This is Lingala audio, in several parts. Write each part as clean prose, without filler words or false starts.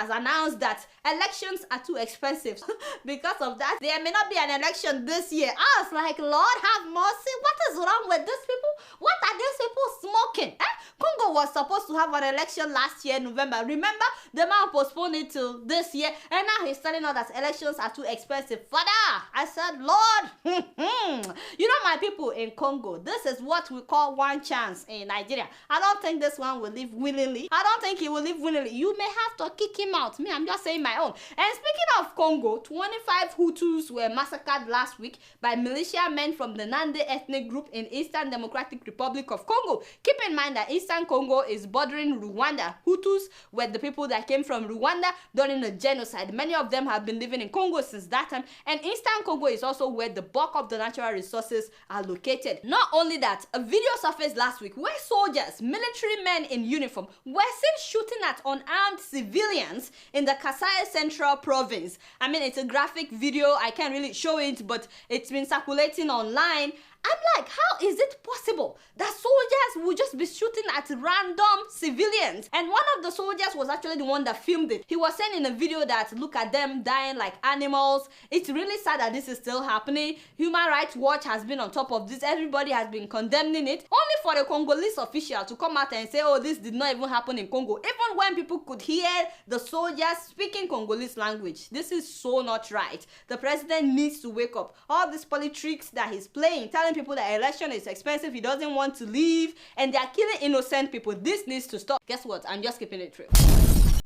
has announced that elections are too expensive. Because of that, there may not be an election this year. I was like, Lord have mercy, what is wrong with these people? What are these people smoking? Congo was supposed to have an election last year, November. Remember, the man postponed it till this year, and now he's telling us that elections are too expensive. Father, I said, Lord, you know my people in Congo, this is what we call one chance in Nigeria. I don't think this one will live willingly. I don't think he will live willingly. You may have to kick him out. Me, I'm just saying my own. And speaking of Congo, 25 Hutus were massacred last week by militiamen from the Nande ethnic group in Eastern Democratic Republic of Congo. Keep in mind that Eastern Congo is bordering Rwanda. Hutus were the people that came from Rwanda during the genocide. Many of them have been living in Congo since that time, and Eastern Congo is also where the bulk of the natural resources are located. Not only that, a video surfaced last week where soldiers, military men in uniform, were seen shooting at unarmed civilians in the Kasai Central Province. I mean, it's a graphic video, I can't really show it, but it's been circulating online. I'm like, how is it possible that soldiers would just be shooting at random civilians? And one of the soldiers was actually the one that filmed it. He was saying in a video that, look at them dying like animals. It's really sad that this is still happening. Human Rights Watch has been on top of this. Everybody has been condemning it. Only for a Congolese official to come out and say, oh, this did not even happen in Congo. Even when people could hear the soldiers speaking Congolese language. This is so not right. The president needs to wake up. All these politics that he's playing, telling people that election is expensive, he doesn't want to leave, and they are killing innocent people. This needs to stop. Guess what? I'm just keeping it real.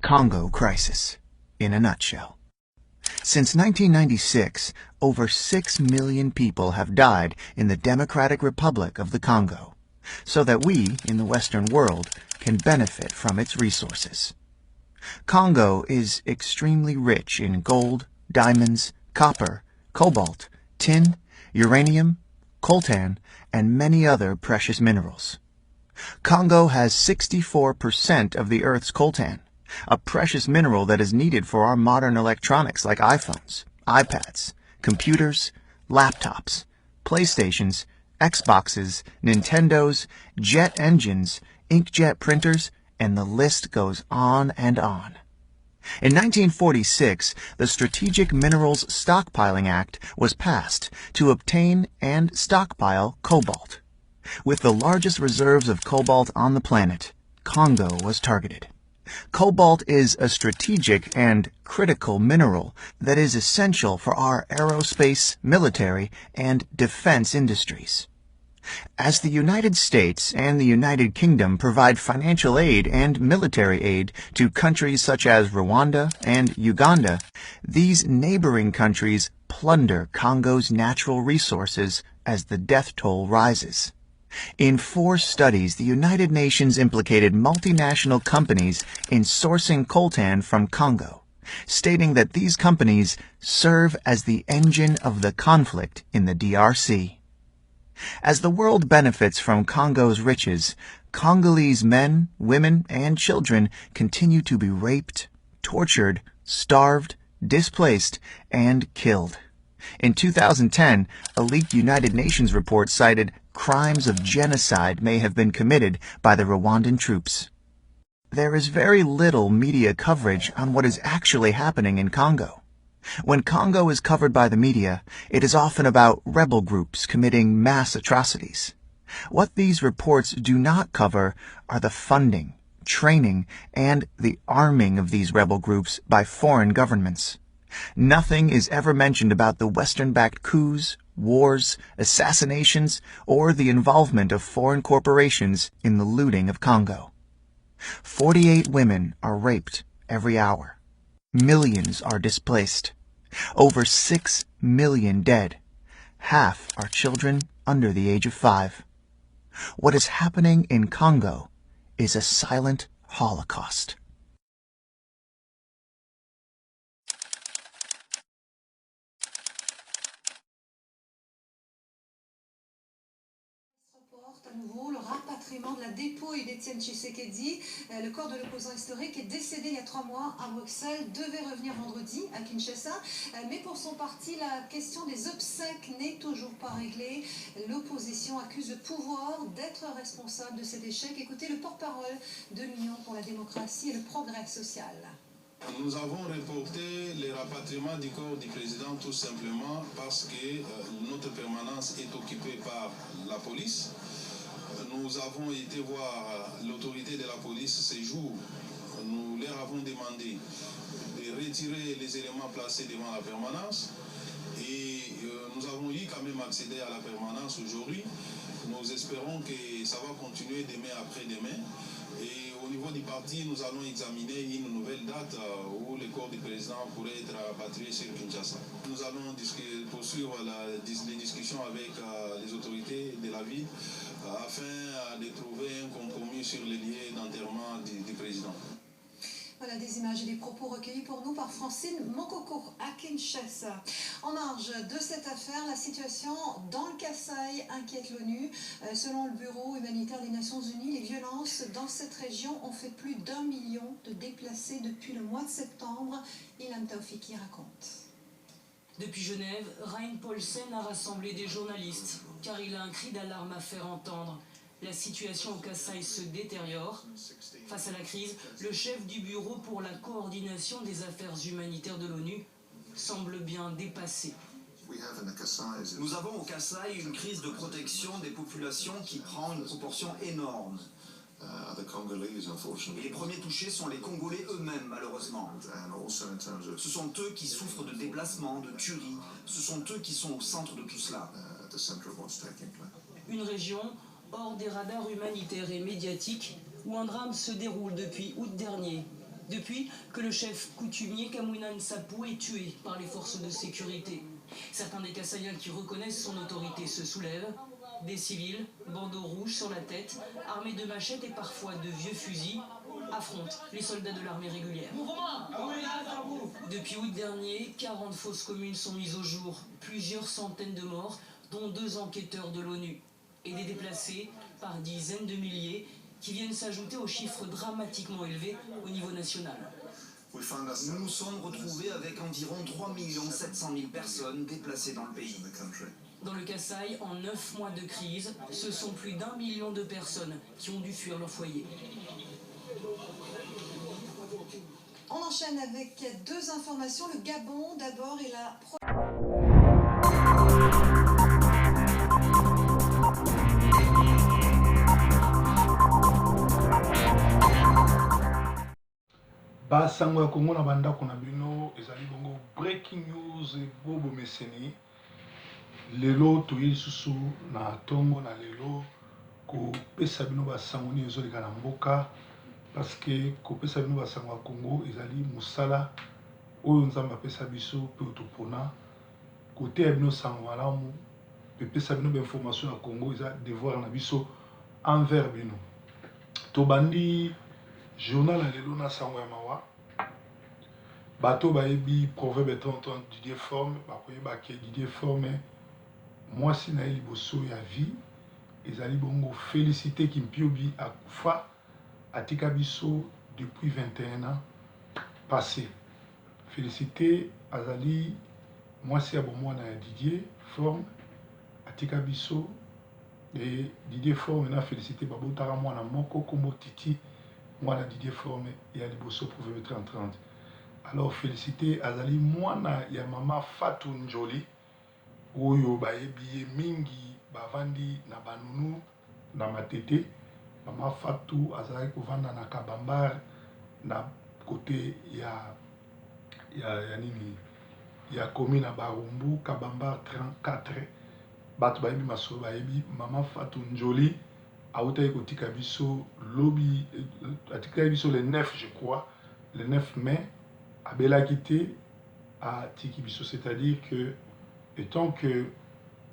Congo crisis, in a nutshell. Since 1996, over 6 million people have died in the Democratic Republic of the Congo, so that we, in the Western world, can benefit from its resources. Congo is extremely rich in gold, diamonds, copper, cobalt, tin, uranium, coltan, and many other precious minerals. Congo has 64% of the Earth's coltan, a precious mineral that is needed for our modern electronics like iPhones, iPads, computers, laptops, PlayStations, Xboxes, Nintendos, jet engines, inkjet printers, and the list goes on and on. In 1946, the Strategic Minerals Stockpiling Act was passed to obtain and stockpile cobalt. With the largest reserves of cobalt on the planet, Congo was targeted. Cobalt is a strategic and critical mineral that is essential for our aerospace, military, and defense industries. As the United States and the United Kingdom provide financial aid and military aid to countries such as Rwanda and Uganda, these neighboring countries plunder Congo's natural resources as the death toll rises. In 4 studies, the United Nations implicated multinational companies in sourcing coltan from Congo, stating that these companies serve as the engine of the conflict in the DRC. As the world benefits from Congo's riches, Congolese men, women, and children continue to be raped, tortured, starved, displaced, and killed. In 2010, a leaked United Nations report cited crimes of genocide may have been committed by the Rwandan troops. There is very little media coverage on what is actually happening in Congo. When Congo is covered by the media, it is often about rebel groups committing mass atrocities. What these reports do not cover are the funding, training, and the arming of these rebel groups by foreign governments. Nothing is ever mentioned about the Western-backed coups, wars, assassinations, or the involvement of foreign corporations in the looting of Congo. 48 women are raped every hour. Millions are displaced. Over 6 million dead. Half are children under the age of 5. What is happening in Congo is a silent holocaust. À nouveau le rapatriement de la dépouille d'Étienne Tshisekedi. Le corps de l'opposant historique est décédé il y a 3 mois à Bruxelles, devait revenir vendredi à Kinshasa. Mais pour son parti, la question des obsèques n'est toujours pas réglée. L'opposition accuse le pouvoir d'être responsable de cet échec. Écoutez le porte-parole de l'Union pour la démocratie et le progrès social. Nous avons reporté le rapatriement du corps du président tout simplement parce que notre permanence est occupée par la police. Nous avons été voir l'autorité de la police ces jours. Nous leur avons demandé de retirer les éléments placés devant la permanence et nous avons eu quand même accédé à la permanence aujourd'hui. Nous espérons que ça va continuer demain après-demain. Et au niveau du parti, nous allons examiner une nouvelle date où le corps du président pourrait être rapatrié sur Kinshasa. Nous allons poursuivre les discussions avec les autorités de la ville afin de trouver un compromis sur les lieux d'enterrement du président. Voilà des images et des propos recueillis pour nous par Francine Mokoko à Kinshasa. En marge de cette affaire, la situation dans le Kasaï inquiète l'ONU. Selon le Bureau humanitaire des Nations Unies, les violences dans cette région ont fait plus d'1 million de déplacés depuis le mois de septembre. Ilham Taoufiki raconte. Depuis Genève, Rein Paulsen a rassemblé des journalistes, car il a un cri d'alarme à faire entendre. La situation au Kasaï se détériore. Face à la crise, le chef du Bureau pour la coordination des affaires humanitaires de l'ONU semble bien dépassé. Nous avons au Kasaï une crise de protection des populations qui prend une proportion énorme. Et les premiers touchés sont les Congolais eux-mêmes, malheureusement. Ce sont eux qui souffrent de déplacements, de tueries. Ce sont eux qui sont au centre de tout cela. Une région hors des radars humanitaires et médiatiques où un drame se déroule depuis août dernier. Depuis que le chef coutumier Kamwina Nsapu est tué par les forces de sécurité. Certains des Kasaïens qui reconnaissent son autorité se soulèvent. Des civils, bandeaux rouges sur la tête, armés de machettes et parfois de vieux fusils, affrontent les soldats de l'armée régulière. Depuis août dernier, 40 fosses communes sont mises au jour, plusieurs centaines de morts, dont 2 enquêteurs de l'ONU, et des déplacés par dizaines de milliers qui viennent s'ajouter aux chiffres dramatiquement élevés au niveau national. Nous nous sommes retrouvés avec environ 3 700 000 personnes déplacées dans le pays. Dans le Kasaï, en 9 mois de crise, ce sont plus d'1 million de personnes qui ont dû fuir leur foyer. On enchaîne avec 2 informations. Le Gabon d'abord et la... basango ya Kongo na bandako na bino ezali bongo breaking news bobo meseni lelo toyi lisusu na tongo na lelo kopesa bino basango nini ezoleka na mboka parce que kopesa bino basango ya Kongo ezali mosala oyo nzambe apesa biso mpe topona koteya bino sango malamu mpe pesa bino bainformation ya Kongo eza devoir na biso envers bino. Tobandi journal à lelo na sango ya mawa bato bayebi proverbe 30 Didier Forme bakoyeba ke Didier Forme mwasi na ye liboso ya vie ezali bongo Félicité Kimpiobi akufa atika biso depuis 21 ans passé. Félicité azali mwasi ya bomwana ya Didier Forme atika biso et Didier Forme na Félicité babotaka mwana moko kombo Titi mwana Didier Forme ya liboso proverbe 30. Alors Félicité azali mwana ya mama Fatou Njoli oyo bayebi ye mingi bavandi na banunu na matete. Mama Fatou azali kovanda na Kabambar na côté ya nini ya commune na Barumbu Kabambar 34. Bato bayebi masolo bayebi mama Fatou Njoli autaki kotika biso lobi atika biso le 9 je crois le 9 mai abelaki te atiki biso, c'est-à-dire que étant que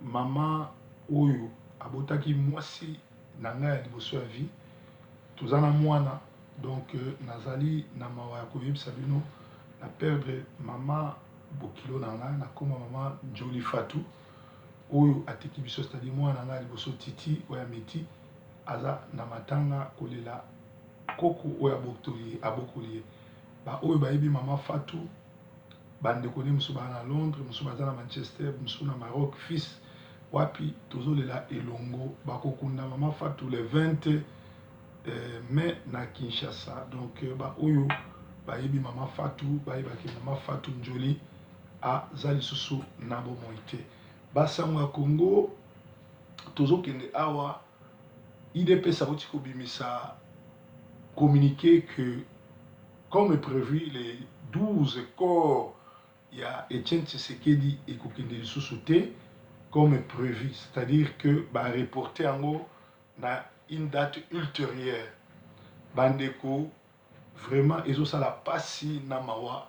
maman oyo abotaki mwasi na ngai ya liboso ya vie toza na mwana donc nazali na mawa ya koyebisa bino na perdre mama bokilo na ngai na koma mama Njoli Fatou oyo atiki biso, c'est-à-dire mwana na ngai ya liboso Titi oyo ameti aza na matanga kolela koko oyo abokoli ye ba oyo bayebi mama Fatou bandeko ne mosusu baza na Londres, mosusu baza na Manchester, mosusu na Maroc fils wapi tozolela elongo bakokunda mama Fatou le 20 mai na Kinshasa. Donc ba oyo bayebi mama Fatou bayebaki mama Fatou Njoli aza lisusu na bomoi te. Basango ya Congo tozokende awa IDPS akoti kobimisa communiqué que comme prévu les 12 corps il y a Etienne Tshisekedi et kokende lisusu te comme prévu, c'est-à-dire que ba reporter en na une date ultérieure. Bandeko vraiment ezosala pasi na mawa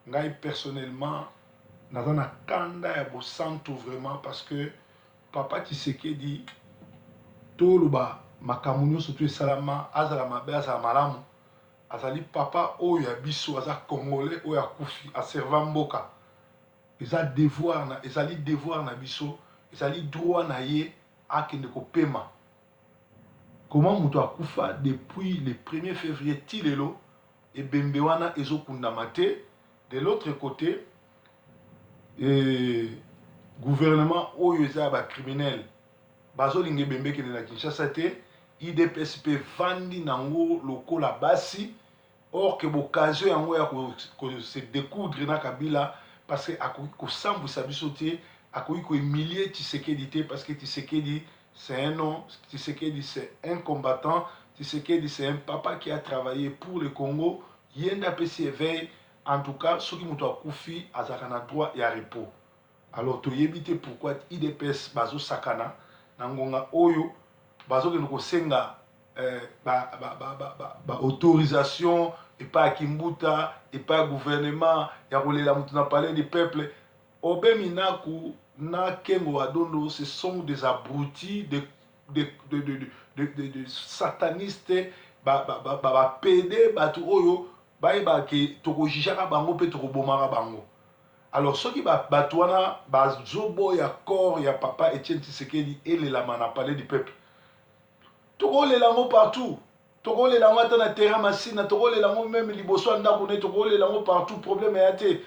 ngai personnellement naza na kanda ya bosantu vraiment parce que papa Tshisekedi toloba makambo nyonso to esalama azala mabe azala malamu azali papa oyo ya biso aza congolais oyo akufi aserva mboka ezali devoir na biso ezali droit na ye akende kopema. Comment muto akufa depuis le 1er février tilelo et bembewana ezokundama te. De l'autre côté gouvernement oyo eza ba criminel bazolinga bembe kende na Kinshasa te. IDPS pe vandi nango lokola basi or que bokazo yango ya se découdre na Kabila parce que akoki kosambwisa biso te akoki kohumilier Tshisekedi te parce que Tshisekedi c'est un nom, Tshisekedi c'est un combattant, Tshisekedi c'est un papa qui a travaillé pour le Congo. Yenda pesi éveil, en tout cas, ceux qui m'ont akoufi azakana droit et à repos. Alors tu yebite pourquoi IDPS bazo sakana nangonga oyo bazo ke senga autorisation et pas Kimbuta et pas gouvernement ya kolela mutu na palais du peuple obeminaku na kengo adondo. Ce sont des abrutis de satanistes pédé batu oyo ba ke toko jijaka bango pe toko bomara bango. Alors ceux qui batu wana bazobo ya corps ya papa Etienne Tshisekedi et le lama na palais du peuple toko le lango partout. Toko le lango ata na terrain masina toko le lango même liboso ndako ne toko le lango partout. Problème ya te.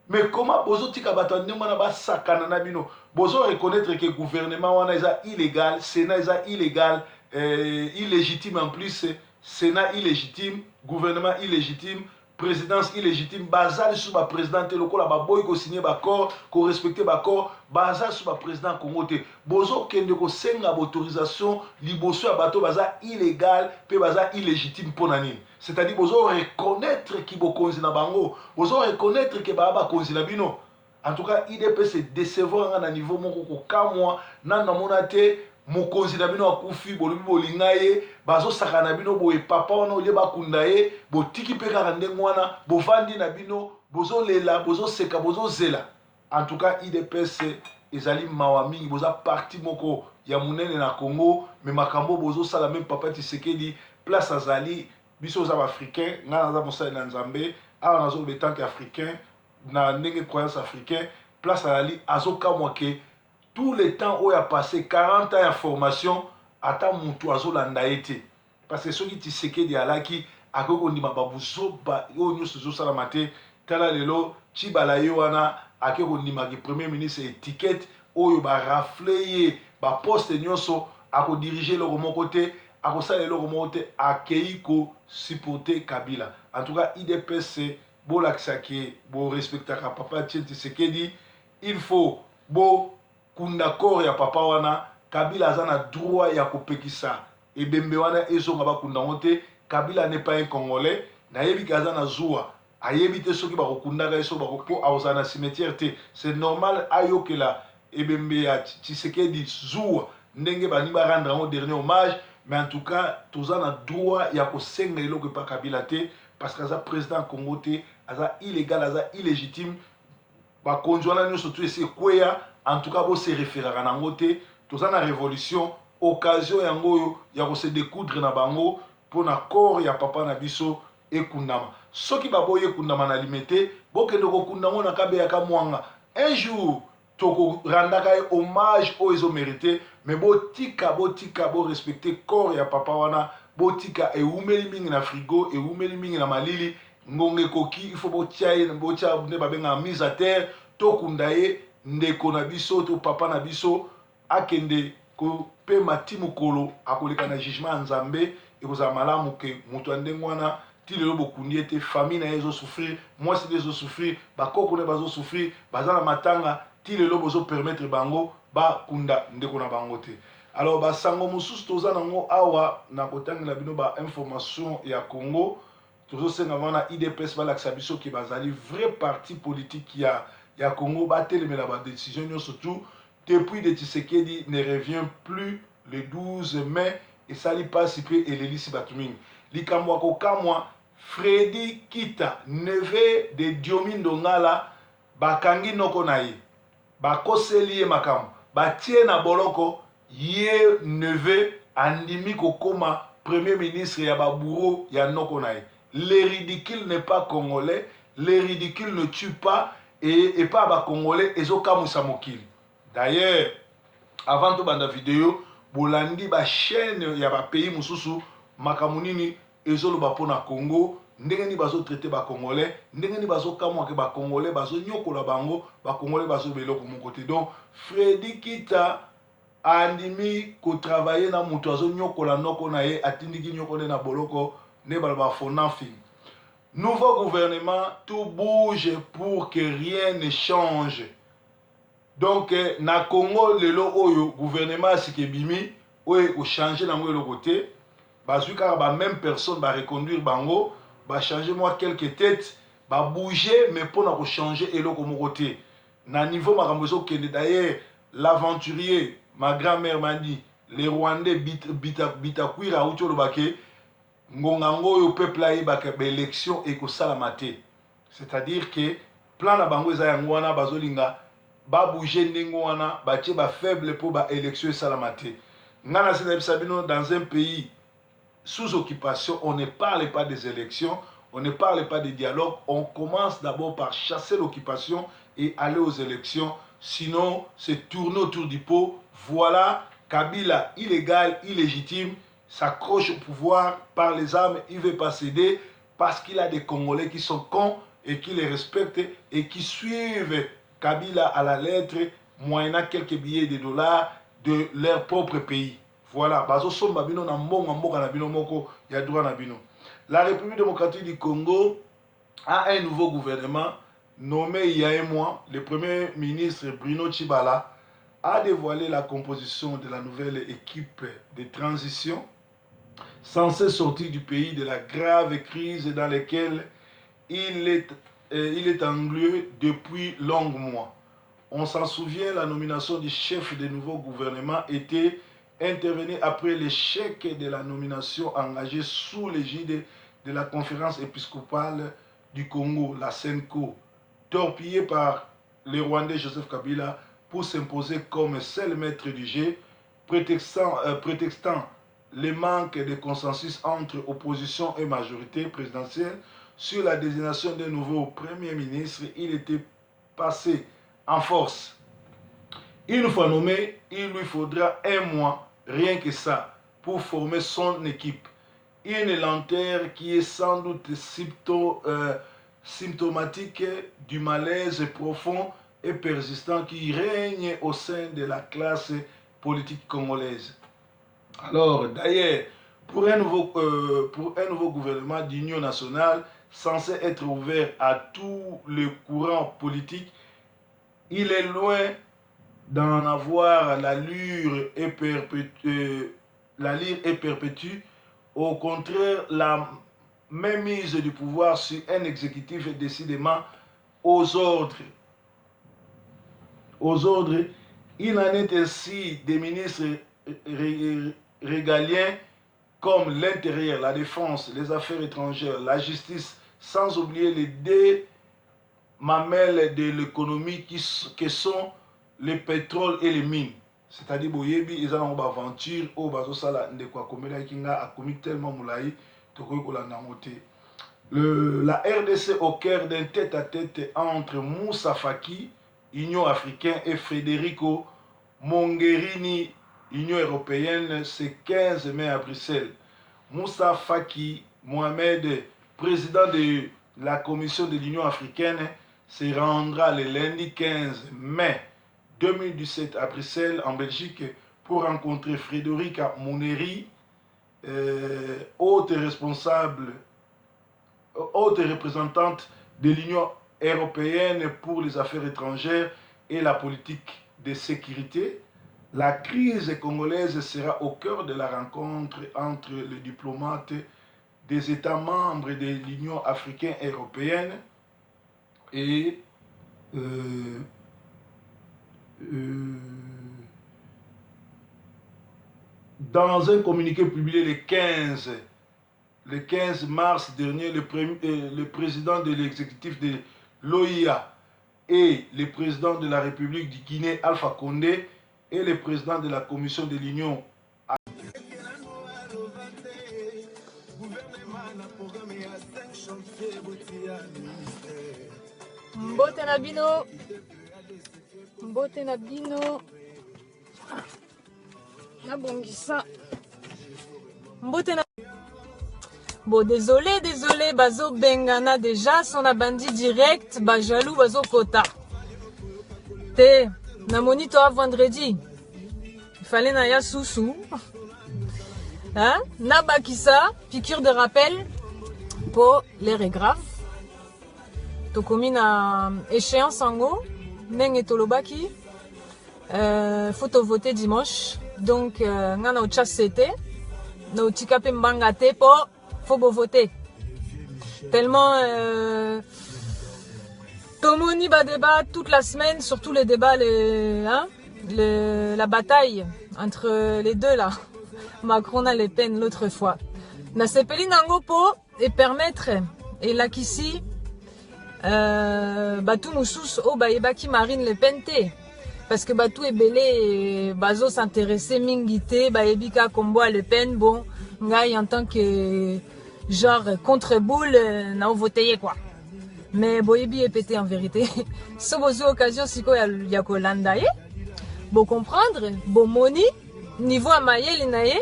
Mais comment bozo tika bato ndemana ba sakana na bino bozo reconnaître que gouvernement wana eza illégal, Sénat eza illégal, illégitime en plus, Sénat illégitime, gouvernement illégitime, présidence illégitime, bazali sous ba président te lokola ba boy ko signer ba corps, ko respecter ba corps, bazali sous ba président Congo te. Bozo kende ko senga autorisation liboso ya bato baza illégal pe baza illégitime pona nini. C'est-à-dire bozo reconnaître ki bokonzi na bango, bozo reconnaître ke ba konzi na bino. En tout cas, IDP se décevoir na niveau moko ko kamwa na mona te mokonzi na bino akufi bolobi bolinga ye bazo sakana bino boye papa wana ole bakunda ye botiki pe kaka ndenge wana bovandi na bino bozo lela bozo seka bozo zela. En tout cas, IDPS ezali mawa mingi boza parti moko ya munene na Congo mais makambo bozo sala même papa Tshisekedi place azali biso za africain nga za mosala na Nzambe awa nazo be tant qu'africain na ndenge croyance africain place azali azokamwa ke tout le temps où il a passé 40 ans de formation, ata mutu azolanda ete. Parce que ceux qui Tshisekedi alaki akoko ndima babuso ba yo nyuso zo sala mate tala lelo chibala yo wana akoko ndima ki premier ministre étiquette oyo ba rafler ba poste nyonso ako diriger le moko te ako sala le moko te akei ko supporter Kabila. En tout cas, IDPS bo laksaki bo respectaka papa Tshisekedi, il faut bo kunda kor ya papa wana Kabila aza na droit ya kopekisa ebembe wana ezonga bakunda ngote. Kabila n'est pas un Congolais na yebi kaza na zuwa ayebi te soki bakokundaka eso bakopo aoza na cimetière te. C'est normal ayokela ebembe ya Tshisekedi zuwa ndenge bani ba rendre un dernier hommage. Mais en tout cas toza na droit ya kosenga eloko pa Kabila te parce que aza président Congo te aza illégal aza illégitime bakonzi wana nyonso tu esi kweya. En tout cas, vous se référez à Nangote, tout ça na révolution, occasion yango ya ko se découdre na bango pour na corps ya papa na biso et kundama. Soki baboye kundama na limité, boke ndoko kundama na kabe ya kamwanga. Un jour, toko randaka hommage aux ils ont mérité, mais botika bo respecter corps ya papa wana, botika e umeli mingi na frigo e umeli mingi na malili, ngonge koki, il faut botia ne babenga mise à terre, to kundaye ndeko na biso to papa na biso akende ko pe mati mukolo akoleka na jugement Nzambe ekozala malamu ke mutu andenge wana ti lelo bokundi ete famille na ye ezosouffrir, mwasi nde ezosouffrir, bakoko nde bazosouffrir, baza na matanga, ti lelo bozopermettre bango bakunda ndeko na bango te. Alors basango mosusu toza nango awa na kotangela bino bainformation ya Congo, tozosenga wana IDPS balakisa biso ki bazali vrai parti politique ya Congo batelemela badécision nyonso surtout depuis de Tshisekedi ne revient plus le 12 mai esali pasi mpe elelisi bato mingi. Likambo ya kokamwa Freddy Kita neve de Diomi Ndongala bakangi noko na ye bakoseli ye makambo batie na boloko ye neve andimi kokoma premier ministre ya baburo ya noko na ye. Le ridicule n'est pas congolais, le ridicule ne tue pas et pas ba congolais ezokamwisa mokili. D'ailleurs avant to banda vidéo bolandi ba chaîne ya ba pays mususu makambo nini ezoloba pona Congo, ndenge ni bazo traiter ba congolais, ndenge ni bazo kamwa ke ba congolais bazo nyokola bango, ba congolais bazo beloko mon côté. Donc Freddy Kita andimi ko travailler na mutu azo nyokola noko na ye atindiki nyokole na boloko ne balba fonafi. Nouveau gouvernement, tout bouge pour que rien ne change. Donc na Congo lelo oyo gouvernement sikebimi oyo ko changer na ngwe le côté bazuka ba même personne ba reconduire bango ba changer moi quelques têtes ba bouger mais pour na ko changer eloko mo côté na niveau makambo zo kende. D'ailleurs l'aventurier ma grand-mère m'a dit les Rwandais bitakwira uto lo baké ngongango yo peuple ayi ba élection et ko salamate, c'est-à-dire que plan na bango za yango wana bazolinga ba bouger ndenge wana ba tie ba faible pour ba élection et salamate. Ngana Sabino dans un pays sous occupation, on ne parle pas des élections, on ne parle pas des dialogues, on commence d'abord par chasser l'occupation et aller aux élections, sinon c'est tourner autour du pot. Voilà, Kabila illégal, illégitime, s'accroche au pouvoir par les armes, il ne veut pas céder parce qu'il a des Congolais qui sont cons et qui les respectent et qui suivent Kabila à la lettre, moyennant quelques billets de dollars de leur propre pays. Voilà, la République démocratique du Congo a un nouveau gouvernement nommé il y a un mois. Le premier ministre Bruno Tshibala a dévoilé la composition de la nouvelle équipe de transition censée sortir du pays de la grave crise dans laquelle il est englué depuis longs mois. On s'en souvient, la nomination du chef du nouveau gouvernement était intervenue après l'échec de la nomination engagée sous l'égide de la conférence épiscopale du Congo, la CENCO, torpillée par le Rwandais Joseph Kabila pour s'imposer comme seul maître du jeu, prétextant le manque de consensus entre opposition et majorité présidentielle sur la désignation d'un nouveau premier ministre. Il était passé en force. Une fois nommé, il lui faudra un mois, rien que ça, pour former son équipe. Une lenteur qui est sans doute symptomatique du malaise profond et persistant qui règne au sein de la classe politique congolaise. Alors, d'ailleurs, pour un nouveau gouvernement d'union nationale censé être ouvert à tous les courants politiques, il est loin d'en avoir l'allure et perpétue. Au contraire, la mainmise du pouvoir sur un exécutif décidément aux ordres. Il en est ainsi des ministres régaliens comme l'intérieur, la défense, les affaires étrangères, la justice, sans oublier les deux mamelles de l'économie qui sont le pétrole et les mines. C'est-à-dire boyebi ils ont une aventure au bazosala ndekwa komela kinga akomi tellement moulaï tokoy kolanda ngote. La RDC au cœur d'un tête-à-tête entre Moussa Faki, Union africaine, et Federico Mogherini, Union européenne, ce 15 mai à Bruxelles. Moussa Faki Mohamed, président de la Commission de l'Union africaine, se rendra le lundi 15 mai 2017 à Bruxelles, en Belgique, pour rencontrer Frederica Moneri, haute responsable haute représentante de l'Union européenne pour les affaires étrangères et la politique de sécurité, la crise congolaise sera au cœur de la rencontre entre les diplomates des États membres de l'Union africaine et européenne et dans un communiqué publié le 15 mars dernier, le président de l'exécutif de l'OIA et le président de la République du Guinée, Alpha Condé, et le président de la Commission de l'Union Mbote na bino na bongisa mbote na bon désolé bazo bengana déjà son abandi direct ba jaloux bazo kota te na monito à vendredi il fallait na ya sousou hein na bakisa piqûre de rappel pour l'air grave to komi na échéance ango ndenge tolobaki faut voter dimanche donc nga na otia sete na otika pe mbanga te po faut voter tellement tomoni ba débat toute la semaine, surtout les débats la bataille entre les deux là Macron a Le Pen l'autre fois na sepeli nango po et permettre et là qu'ici Batou moussus o bayebaki Marine Le Pen te parce que Batou ebele bazo s'intéresser mingité bayebika kombo à Le Pen bon ngai en tant que genre contre boule na voté quoi mais boyebi est pété en vérité so bozo occasion siko ya kolanda ye bon comprendre bon moni niveau à mayeli na ye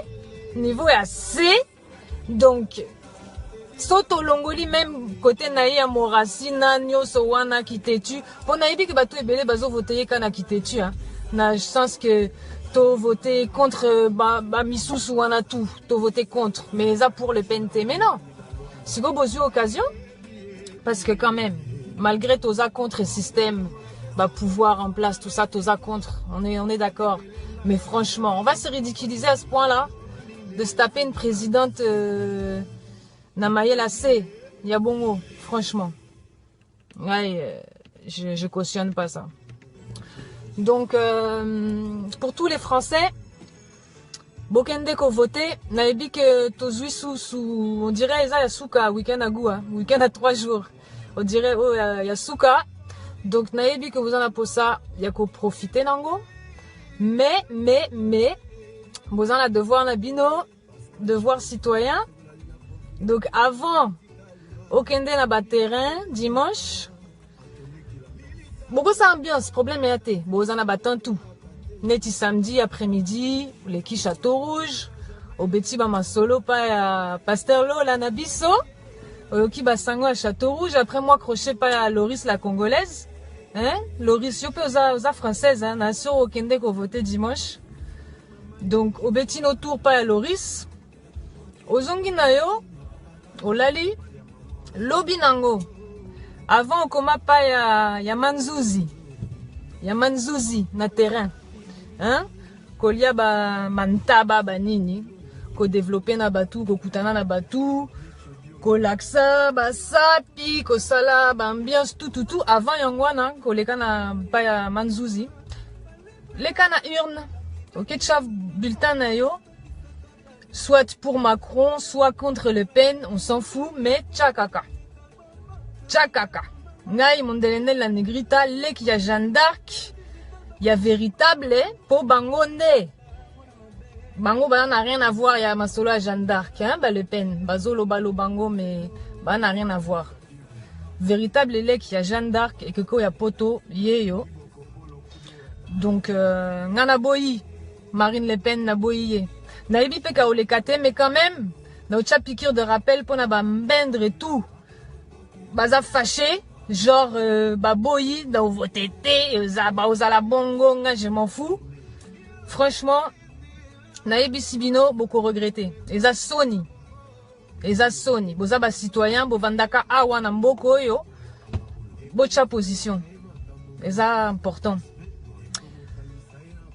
niveau ya C donc soto longoli même côté naïe à Morasina nyoso wana kitetu pour naïbi que bato ebele bazo voter kana kitetu hein na sens que to voter contre ba misusu wana tout to voter contre mais ça pour Le Pen mais non si vous avez occasion parce que quand même malgré tous ça contre système bah pouvoir en place tout ça tous ça contre on est d'accord mais franchement on va se ridiculiser à ce point là de se taper une présidente Namayela C, Yabongo, franchement. Ouais, je cautionne pas ça. Donc, pour tous les Français, Bokende ko voté, naebi que tozui sous, on dirait ça yasuka, week-end à goût, week-end à 3 jours. On dirait, oh, yasuka. Donc, naebi que vous en avez pour ça, yako profiter nango. Mais, vous en avez devoir nabino, devoir citoyen. Donc avant, au Kende na ba terrain, dimanche, beaucoup ça ambiance, problème est été. Bon, on a battu tout. Neti samedi après-midi, les qui Château Rouge, au Beti ba solo pa Pasteur Lo la Nabiso, au qui ba sango à Château Rouge, après moi crochet pa Loris la Congolaise, hein? Loris yo pe aux française, hein, na sur au Kende ko voté dimanche. Donc au Beti no tour pa Loris, au zongi na yo Olali, Lobinango. Avant, on commence pas ya Manzuzi. Ya Manzuzi, na terrain. Hein? Kolia ba mantaba ba nini. Ko développer na batu, ko kutana na batu. Ko laksa, ba sapi, ko sala, ba ambiance, tout. Avant, yangwana, ko leka na pa ya Manzuzi. Leka na urne. Ok, tchav bulletin na yo. Soit pour Macron, soit contre Le Pen, on s'en fout, mais tchakaka. Tchakaka. Ngai mondelene la negrita, lek ya Jeanne d'Arc, ya véritable, pour Bangonde. Bango, bah, n'a rien à voir, ya masolo à Jeanne d'Arc, hein, bah, Le Pen. Bazolo, balo, bango, mais, bah, n'a rien à voir. Véritable lek ya Jeanne d'Arc, et que ko ya poto, yeyo. Donc, ngana boyi, Marine Le Pen na boyi. Naïbi peka ou les kate, mais quand même, na ocha piqûre de rappel pour na ba mbendre et tout. Baza fâché, genre, ba boyi, na ou votete, ba ozala bongo, nga, je m'en fous. Franchement, naïbi sibino, beaucoup regretté. Et ça Sony. eza soni boza ba citoyen bovandaka awa na mboka oyo bocha position eza important.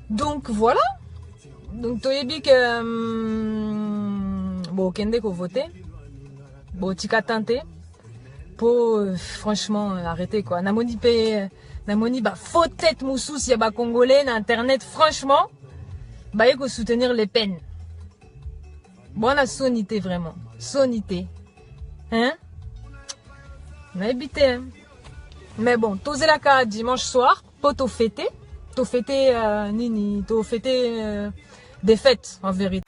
Donc voilà, donc toyebi que bon kende ko voter bon tika tenter pour franchement arrêter quoi. Namoni ba faux tête moussus ya ba congolais na internet franchement ba yeko soutenir les peines. Bon la sonité vraiment, sonité. Hein? Na habité hein. Mais bon, tosé la ka dimanche soir, poto fêter nini, to fêter des fêtes en vérité.